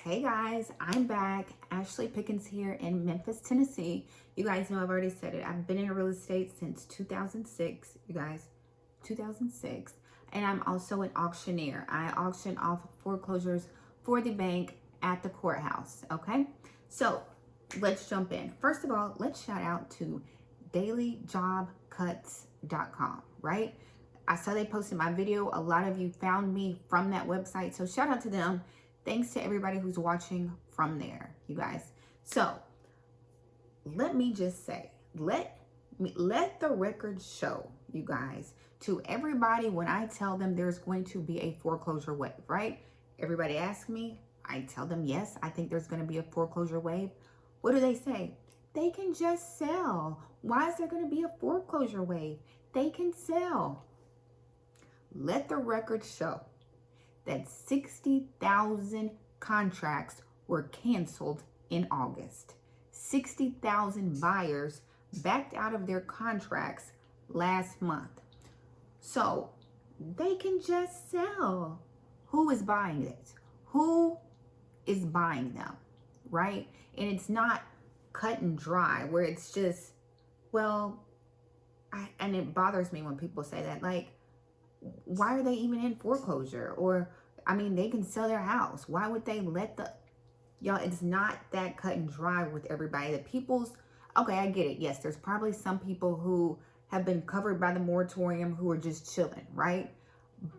Hey guys, I'm back. Ashley Pickens here in Memphis, Tennessee. You guys know I've already said it. I've been in real estate since 2006, you guys, 2006. And I'm also an auctioneer. I auction off foreclosures for the bank at the courthouse, okay? So let's jump in. First of all, let's shout out to dailyjobcuts.com, right? I saw they posted my video. A lot of you found me from that website. So shout out to them. Thanks to everybody who's watching from there, you guys. So let me just say, let the record show, you guys, to everybody when I tell them there's going to be a foreclosure wave, right? Everybody asks me, I tell them, yes, I think there's going to be a foreclosure wave. What do they say? They can just sell. Why is there going to be a foreclosure wave? They can sell. Let the record show that 60,000 contracts were canceled in August. 60,000 buyers backed out of their contracts last month. So they can just sell. Who is buying it? Who is buying them, right? And it's not cut and dry where it's just, well, and it bothers me when people say that, like, why are they even in foreclosure? Or, I mean, they can sell their house. Why would they let y'all, it's not that cut and dry with everybody. Okay, I get it. Yes, there's probably some people who have been covered by the moratorium who are just chilling, right?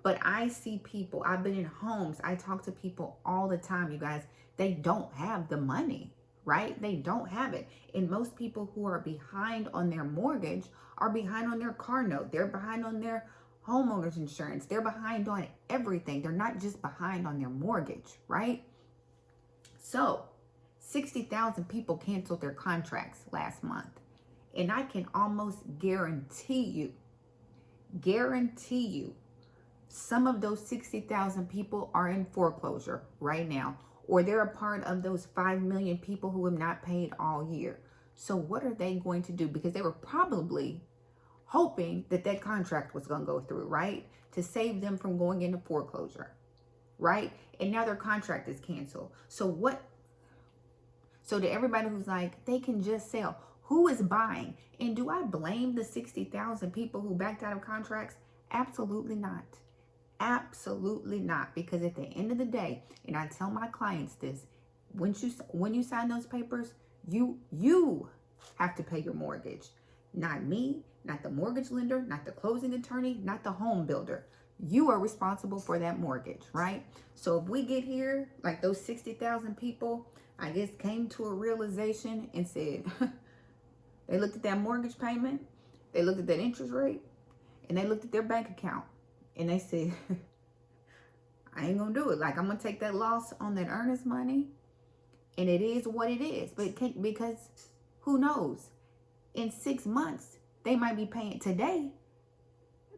But I see people, I've been in homes, I talk to people all the time, you guys. They don't have the money, right? They don't have it. And most people who are behind on their mortgage are behind on their car note. They're behind on their homeowners insurance. They're behind on everything. They're not just behind on their mortgage, right? So 60,000 people canceled their contracts last month. And I can almost guarantee you, some of those 60,000 people are in foreclosure right now, or they're a part of those 5 million people who have not paid all year. So what are they going to do? Because they were probably hoping that that contract was going to go through, right? To save them from going into foreclosure, right? And now their contract is canceled. So to everybody who's like, they can just sell, who is buying? And do I blame the 60,000 people who backed out of contracts? Absolutely not. Absolutely not. Because at the end of the day, and I tell my clients this, when you sign those papers, you have to pay your mortgage. Not me, not the mortgage lender, not the closing attorney, not the home builder. You are responsible for that mortgage, right? So if we get here, like those 60,000 people, I guess, came to a realization and said, they looked at that mortgage payment, they looked at that interest rate, and they looked at their bank account, and they said, I ain't gonna do it. Like, I'm gonna take that loss on that earnest money, and it is what it is. But it can't, because who knows? In 6 months, they might be paying. Today,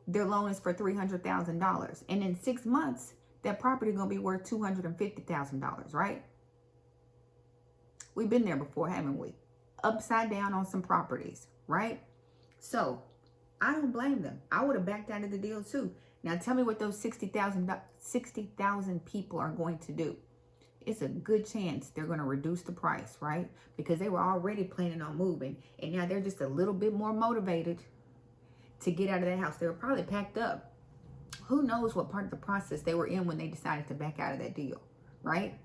their loan is for $300,000. And in 6 months, that property is going to be worth $250,000, right? We've been there before, haven't we? Upside down on some properties, right? So I don't blame them. I would have backed out of the deal too. Now tell me what those 60,000 people are going to do. It's a good chance they're going to reduce the price, right? Because they were already planning on moving. And now they're just a little bit more motivated to get out of that house. They were probably packed up. Who knows what part of the process they were in when they decided to back out of that deal, right?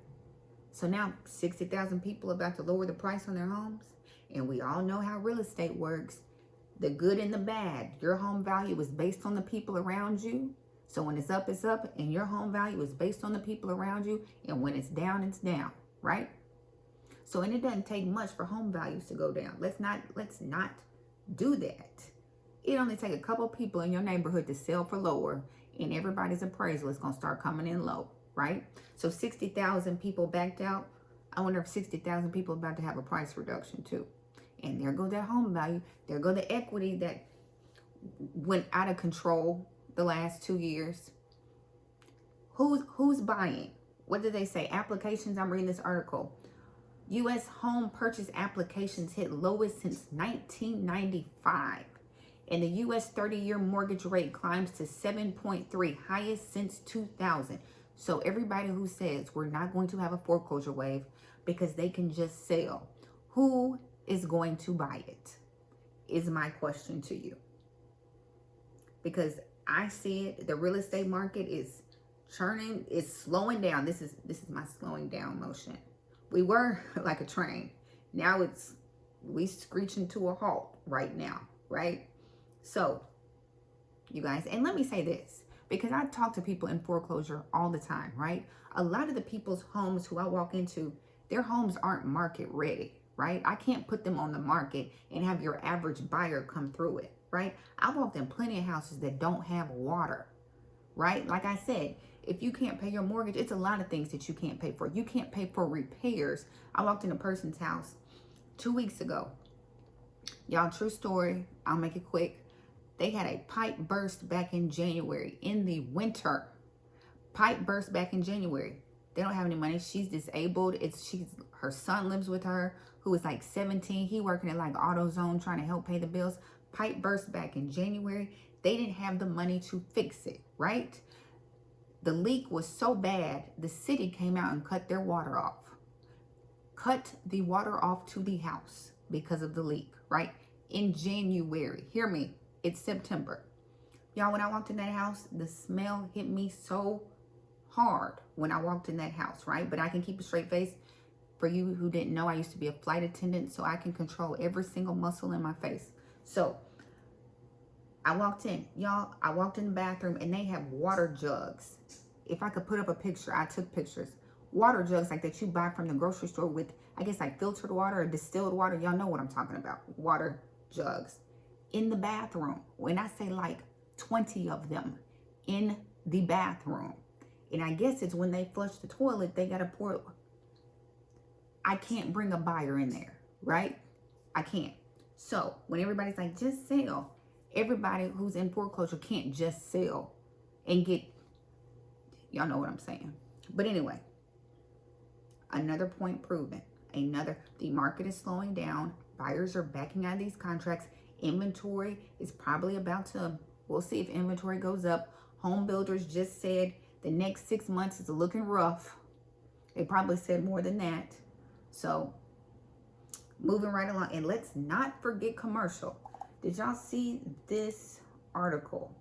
So now 60,000 people are about to lower the price on their homes. And we all know how real estate works. The good and the bad. Your home value is based on the people around you. So when it's up, and your home value is based on the people around you. And when it's down, right? So, and it doesn't take much for home values to go down. Let's not do that. It only take a couple people in your neighborhood to sell for lower, and everybody's appraisal is going to start coming in low, right? So 60,000 people backed out. I wonder if 60,000 people are about to have a price reduction too. And there go that home value. There go the equity that went out of control the last 2 years. Who's buying? What did they say? Applications, I'm reading this article. U.S. home purchase applications hit lowest since 1995. And the U.S. 30-year mortgage rate climbs to 7.3, highest since 2000. So everybody who says we're not going to have a foreclosure wave because they can just sell, who is going to buy it? Is my question to you. Because I see it, the real estate market is churning, it's slowing down. This is my slowing down motion. We were like a train. Now we screeching to a halt right now, right? So, you guys, and let me say this, because I talk to people in foreclosure all the time, right? A lot of the people's homes who I walk into, their homes aren't market ready, right? I can't put them on the market and have your average buyer come through it, right? I walked in plenty of houses that don't have water, right? Like I said, if you can't pay your mortgage, it's a lot of things that you can't pay for. You can't pay for repairs. I walked in a person's house 2 weeks ago. Y'all, true story. I'll make it quick. They had a pipe burst back in January in the winter. Pipe burst back in January. They don't have any money. She's disabled. Her son lives with her, who is like 17. He working at like AutoZone trying to help pay the bills. Pipe burst back in January. They didn't have the money to fix it, right? The leak was so bad, the city came out and cut their water off. Cut the water off to the house because of the leak, right? In January. Hear me. It's September. Y'all, when I walked in that house, the smell hit me so hard when I walked in that house, right? But I can keep a straight face. For you who didn't know, I used to be a flight attendant, so I can control every single muscle in my face. So I walked in, y'all, I walked in the bathroom and they have water jugs. If I could put up a picture, I took pictures. Water jugs like that you buy from the grocery store with, I guess, like filtered water or distilled water. Y'all know what I'm talking about. Water jugs in the bathroom. When I say like 20 of them in the bathroom. And I guess it's when they flush the toilet, they got to pour. I can't bring a buyer in there, right? I can't. So when everybody's like, just sell, everybody who's in foreclosure can't just sell and get, y'all know what I'm saying. But anyway, another point proven. The market is slowing down. Buyers are backing out of these contracts. Inventory is probably about to, we'll see if inventory goes up. Home builders just said the next 6 months is looking rough. They probably said more than that. So moving right along. And let's not forget commercial. Did y'all see this article?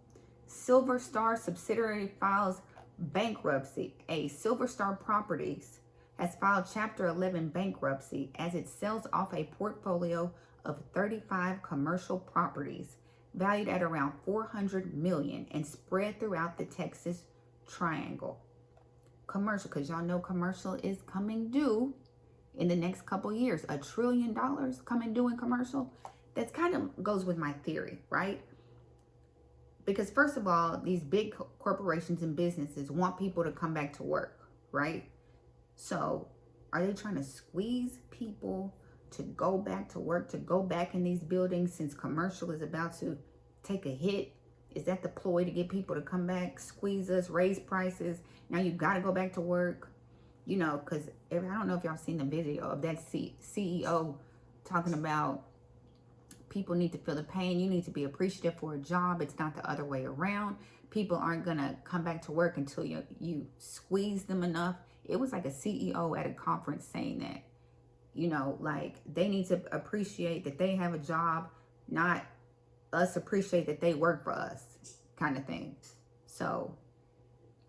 Silver Star subsidiary files bankruptcy. Silver Star Properties has filed Chapter 11 bankruptcy as it sells off a portfolio of 35 commercial properties valued at around $400 million and spread throughout the Texas Triangle. Commercial, because y'all know commercial is coming due in the next couple years. $1 trillion coming due in commercial. That's kind of goes with my theory, right? Because first of all, these big corporations and businesses want people to come back to work, right? So are they trying to squeeze people to go back to work, to go back in these buildings since commercial is about to take a hit? Is that the ploy to get people to come back, squeeze us, raise prices? Now you got to go back to work, you know, because I don't know if y'all seen the video of that CEO talking about people need to feel the pain. You need to be appreciative for a job. It's not the other way around. People aren't going to come back to work until you squeeze them enough. It was like a CEO at a conference saying that, you know, like they need to appreciate that they have a job, not us appreciate that they work for us kind of thing. So,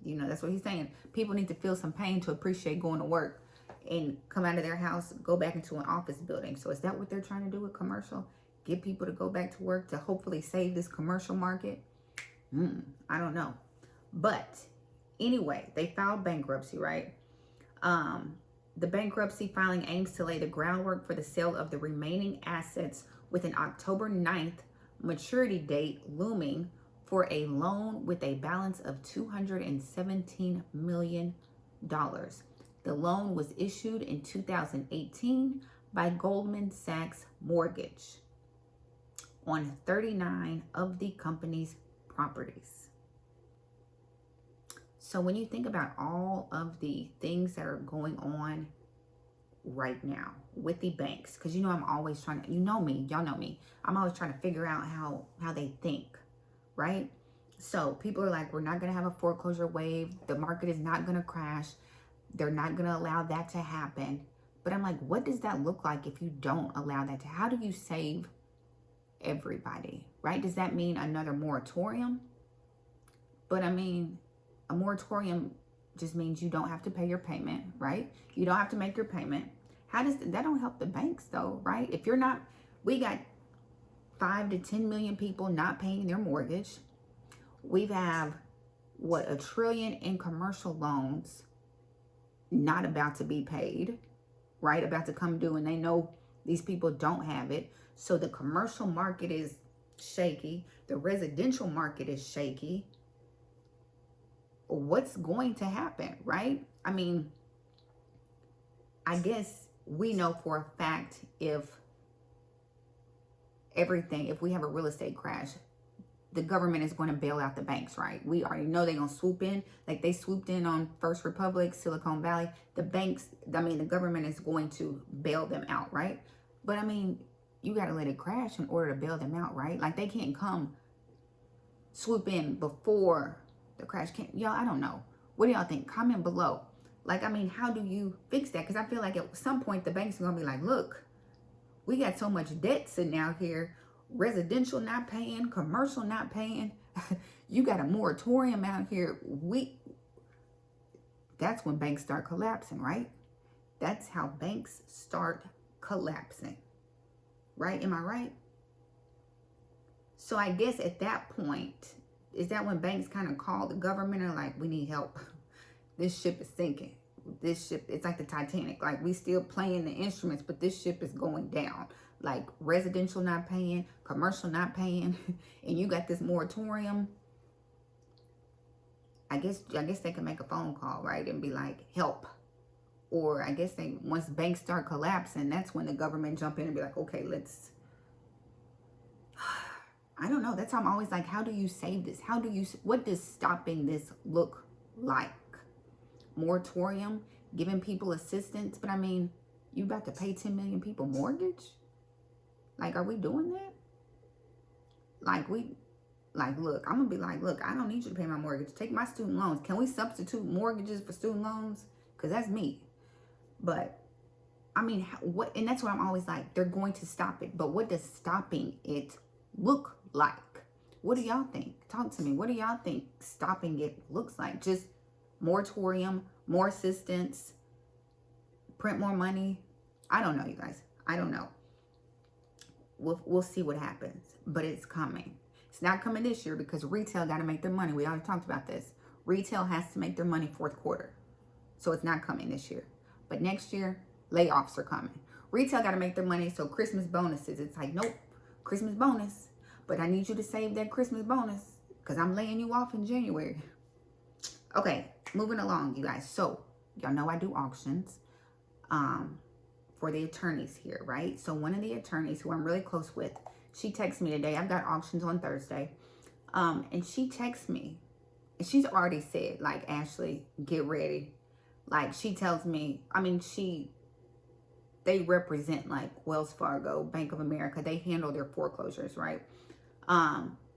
you know, that's what he's saying. People need to feel some pain to appreciate going to work and come out of their house, go back into an office building. So is that what they're trying to do with commercial? Get people to go back to work to hopefully save this commercial market? I don't know. But anyway, they filed bankruptcy, right? The bankruptcy filing aims to lay the groundwork for the sale of the remaining assets with an October 9th maturity date looming for a loan with a balance of $217 million. The loan was issued in 2018 by Goldman Sachs Mortgage on 39 of the company's properties. So when you think about all of the things that are going on right now with the banks, because you know I'm always trying to, you know me, y'all know me, I'm always trying to figure out how they think, right? So people are like, we're not going to have a foreclosure wave. The market is not going to crash. They're not going to allow that to happen. But I'm like, what does that look like if you don't allow that to? How do you save everybody, right? Does that mean another moratorium? But I mean, a moratorium just means you don't have to pay your payment, right? You don't have to make your payment. How does that don't help the banks though, right? If you're not, we got 5 to 10 million people not paying their mortgage. We have what, $1 trillion in commercial loans not about to be paid, right? About to come due, and they know these people don't have it. So the commercial market is shaky. The residential market is shaky. What's going to happen, right? I mean, I guess we know for a fact if we have a real estate crash, the government is going to bail out the banks, right? We already know they're going to swoop in, like they swooped in on First Republic, Silicon Valley. The banks, I mean, the government is going to bail them out, right? But I mean, you got to let it crash in order to bail them out, right? Like they can't come swoop in before the crash came. Y'all, I don't know. What do y'all think? Comment below. Like, I mean, how do you fix that? Because I feel like at some point the banks are going to be like, look, we got so much debt sitting out here. Residential not paying, commercial not paying. You got a moratorium out here. That's when banks start collapsing, right? That's how banks start collapsing. Right? Am I right? So I guess at that point, is that when banks kind of call the government and like, we need help. This ship is sinking. This ship, it's like the Titanic. Like we still playing the instruments, but this ship is going down. Like residential not paying, commercial not paying, and you got this moratorium. I guess they can make a phone call, right? And be like, help. Or I guess once banks start collapsing, that's when the government jump in and be like, okay, let's, I don't know. That's how I'm always like, how do you save this? What does stopping this look like? Moratorium, giving people assistance. But I mean, you about to pay 10 million people mortgage? Like, are we doing that? Look, I'm gonna be like, look, I don't need you to pay my mortgage. Take my student loans. Can we substitute mortgages for student loans? Because that's me. But I mean, what? And that's what I'm always like, they're going to stop it. But what does stopping it look like? What do y'all think? Talk to me. What do y'all think stopping it looks like? Just moratorium, more assistance, print more money? I don't know, you guys. I don't know. We'll see what happens, but it's coming. It's not coming this year because retail got to make their money. We already talked about this. Retail has to make their money fourth quarter. So it's not coming this year. But next year, layoffs are coming. Retail got to make their money, so Christmas bonuses. It's like, nope, Christmas bonus. But I need you to save that Christmas bonus because I'm laying you off in January. Okay, moving along, you guys. So, y'all know I do auctions for the attorneys here, right? So, one of the attorneys who I'm really close with, she texted me today. I've got auctions on Thursday. And she texts me. And she's already said, like, Ashley, get ready. Like, she tells me, I mean, they represent, like, Wells Fargo, Bank of America. They handle their foreclosures, right?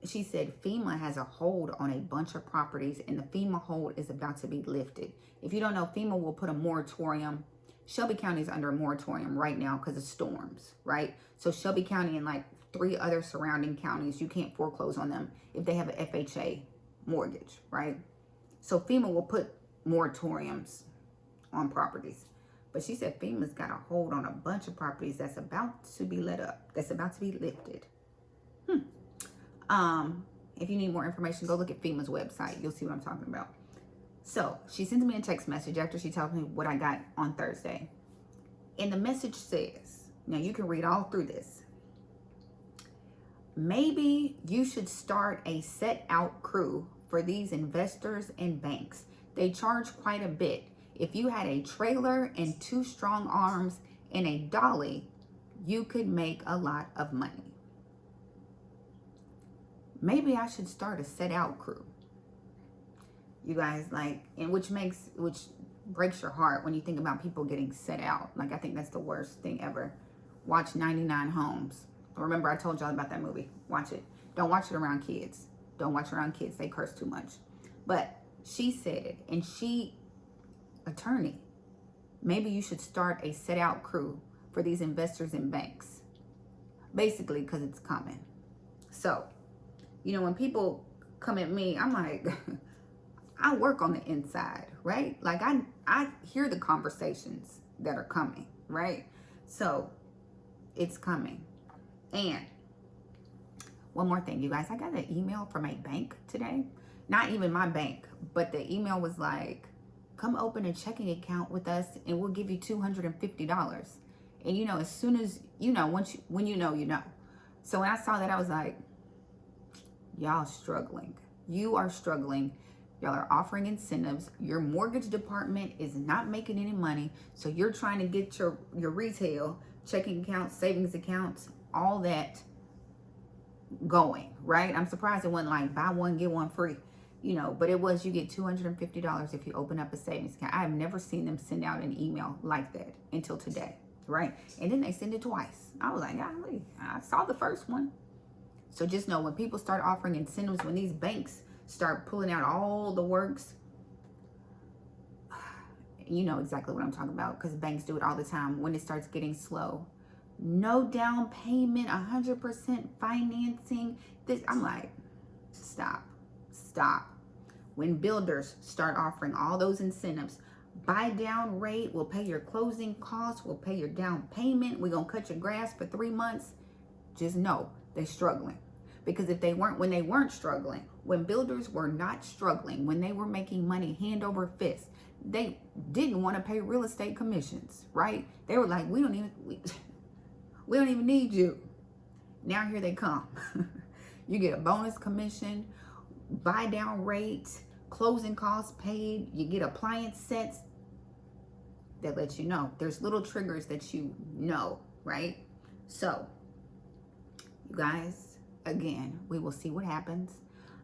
She said FEMA has a hold on a bunch of properties, and the FEMA hold is about to be lifted. If you don't know, FEMA will put a moratorium. Shelby County is under a moratorium right now because of storms, right? So Shelby County and like 3 other surrounding counties, you can't foreclose on them if they have an FHA mortgage, right? So FEMA will put moratoriums on properties. But she said FEMA's got a hold on a bunch of properties that's about to be let up, that's about to be lifted. If you need more information, go look at FEMA's website. You'll see what I'm talking about. So she sends me a text message after she tells me what I got on Thursday. And the message says, now you can read all through this. Maybe you should start a set out crew for these investors and banks. They charge quite a bit. If you had a trailer and 2 strong arms and a dolly, you could make a lot of money. Maybe I should start a set out crew. You guys, like, and which breaks your heart when you think about people getting set out. Like, I think that's the worst thing ever. Watch 99 Homes. Remember, I told y'all about that movie. Watch it. Don't watch it around kids. Don't watch around kids. They curse too much. But she said it, and she, attorney, maybe you should start a set out crew for these investors and banks. Basically, because it's coming. So, you know, when people come at me, I'm like, I work on the inside, right? Like I hear the conversations that are coming, right? So it's coming. And one more thing, you guys, I got an email from a bank today. Not even my bank, but the email was like, come open a checking account with us and we'll give you $250. And you know, as soon as, you know, when you know, you know. So when I saw that, I was like, y'all struggling. You are struggling. Y'all are offering incentives. Your mortgage department is not making any money. So you're trying to get your retail checking accounts, savings accounts, all that going, right? I'm surprised it wasn't like buy one, get one free, you know, but it was, you get $250 if you open up a savings account. I've never seen them send out an email like that until today, right? And then they send it twice. I was like, golly, I saw the first one. So just know, when people start offering incentives, when these banks start pulling out all the works, you know exactly what I'm talking about, because banks do it all the time. When it starts getting slow, no down payment, 100% financing. This, I'm like, stop. When builders start offering all those incentives, buy down rate, we'll pay your closing costs, we'll pay your down payment, we're gonna cut your grass for 3 months. Just know they're struggling. Because if they weren't, when they weren't struggling, when builders were not struggling, when they were making money hand over fist, they didn't want to pay real estate commissions, right? They were like, we don't even need you. Now here they come. You get a bonus commission, buy down rates, closing costs paid, you get appliance sets that let you know. There's little triggers that you know, right? So, you guys, again, we will see what happens.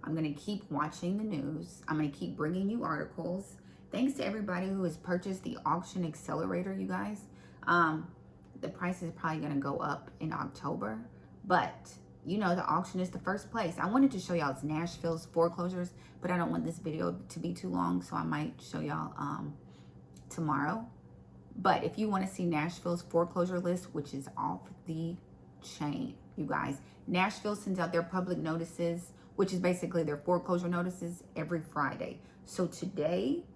I'm going to keep watching the news. I'm going to keep bringing you articles. Thanks to everybody who has purchased the Auction Accelerator, you guys. The price is probably going to go up in October, but you know, the auction is the first place. I wanted to show y'all Nashville's foreclosures, but I don't want this video to be too long, so I might show y'all tomorrow. But if you want to see Nashville's foreclosure list, which is off the chain, you guys, Nashville sends out their public notices, which is basically their foreclosure notices, every Friday. So today,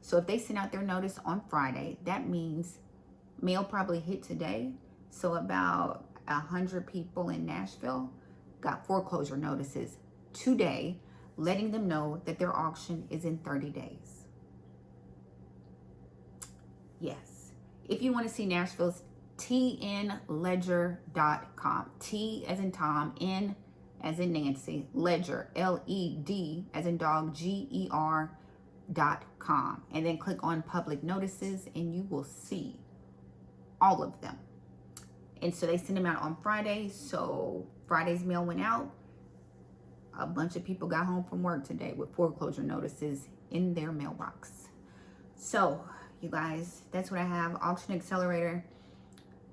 so if they send out their notice on Friday, that means mail probably hit today. So about 100 people in Nashville got foreclosure notices today, letting them know that their auction is in 30 days. Yes. If you want to see Nashville's, tnledger.com. T as in Tom, N as in Nancy, Ledger, LED as in dog, GER.com. And then click on public notices and you will see all of them. And so they send them out on Friday. So Friday's mail went out. A bunch of people got home from work today with foreclosure notices in their mailbox. So you guys, that's what I have. Auction Accelerator.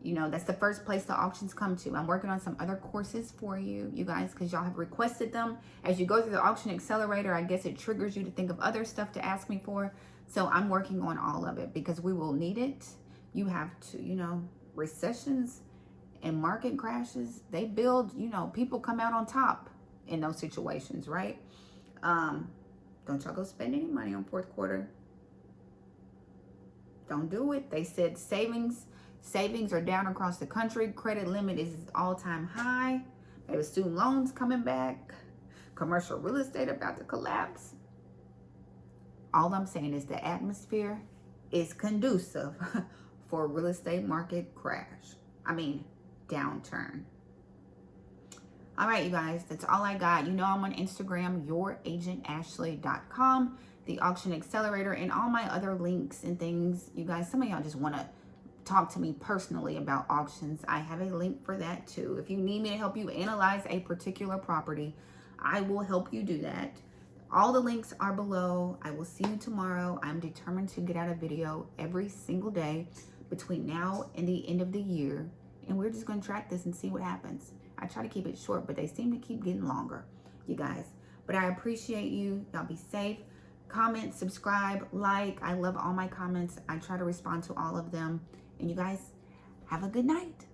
You know, that's the first place the auctions come to. I'm working on some other courses for you, you guys, because y'all have requested them. As you go through the Auction Accelerator, I guess it triggers you to think of other stuff to ask me for. So I'm working on all of it because we will need it. You have to, you know, recessions and market crashes, they build, you know, people come out on top in those situations, right? Don't y'all go spend any money on fourth quarter. Don't do it. They said savings are down across the country. Credit limit is all-time high. Maybe student loans coming back. Commercial real estate about to collapse. All I'm saying is the atmosphere is conducive for a real estate market crash. I mean, downturn. All right, you guys, that's all I got. You know I'm on Instagram, youragentashleigh.com, the Auction Accelerator, and all my other links and things. You guys, some of y'all just want to talk to me personally about auctions. I have a link for that too. If you need me to help you analyze a particular property, I will help you do that. All the links are below. I will see you tomorrow. I'm determined to get out a video every single day between now and the end of the year. And we're just going to track this and see what happens. I try to keep it short, but they seem to keep getting longer. You guys, But I appreciate you. Y'all be safe. Comment, subscribe, like. I love all my comments. I try to respond to all of them. And you guys have a good night.